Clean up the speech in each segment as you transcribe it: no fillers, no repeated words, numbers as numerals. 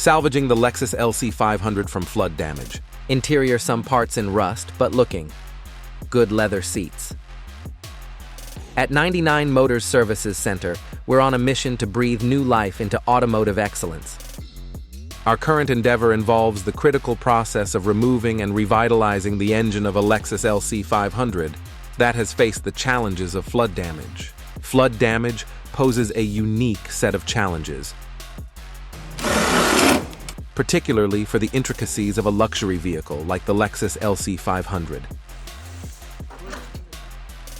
Salvaging the Lexus LC500 from flood damage. Interior some parts in rust, but looking. Good leather seats. At 99 Motors Services Center, we're on a mission to breathe new life into automotive excellence. Our current endeavor involves the critical process of removing and revitalizing the engine of a Lexus LC500 that has faced the challenges of flood damage. Flood damage poses a unique set of challenges, particularly for the intricacies of a luxury vehicle like the Lexus LC500.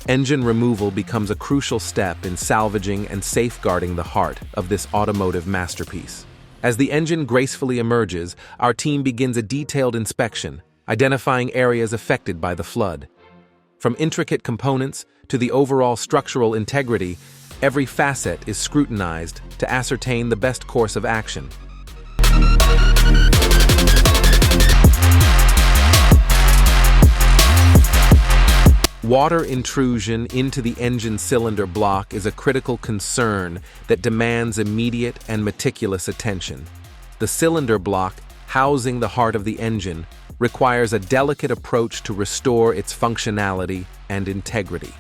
Engine removal becomes a crucial step in salvaging and safeguarding the heart of this automotive masterpiece. As the engine gracefully emerges, our team begins a detailed inspection, identifying areas affected by the flood. From intricate components to the overall structural integrity, every facet is scrutinized to ascertain the best course of action. Water intrusion into the engine cylinder block is a critical concern that demands immediate and meticulous attention. The cylinder block, housing the heart of the engine, requires a delicate approach to restore its functionality and integrity.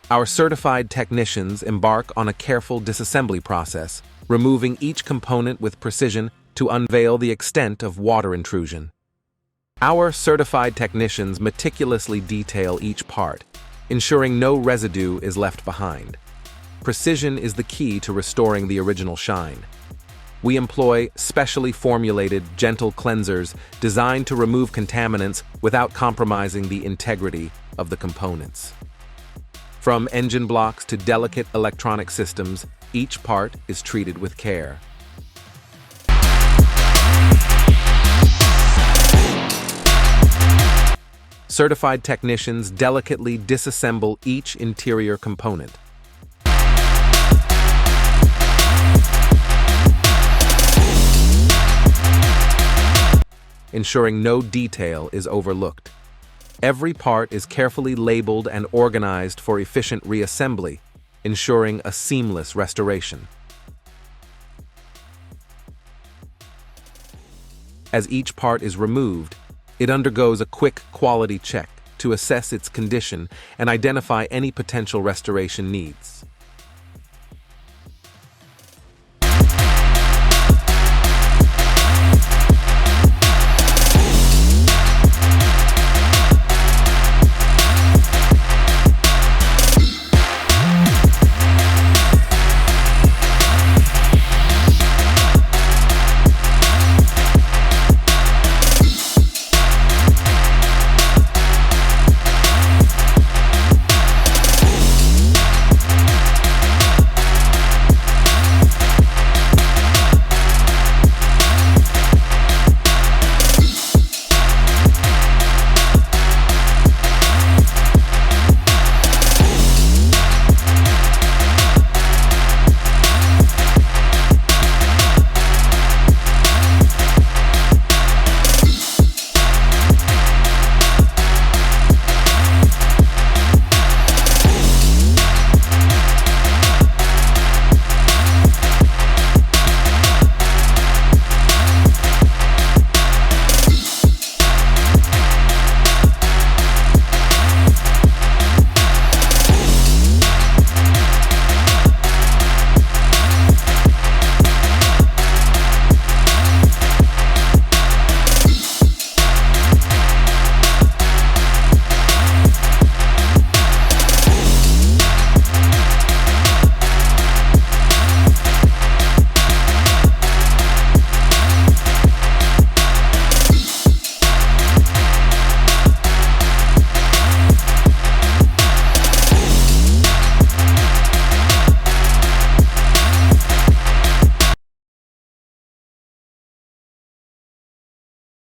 Our certified technicians embark on a careful disassembly process, removing each component with precision to unveil the extent of water intrusion. Our certified technicians meticulously detail each part, ensuring no residue is left behind. Precision is the key to restoring the original shine. We employ specially formulated, gentle cleansers designed to remove contaminants without compromising the integrity of the components. From engine blocks to delicate electronic systems, each part is treated with care. Certified technicians delicately disassemble each interior component. Ensuring no detail is overlooked. Every part is carefully labeled and organized for efficient reassembly, ensuring a seamless restoration. As each part is removed, it undergoes a quick quality check to assess its condition and identify any potential restoration needs.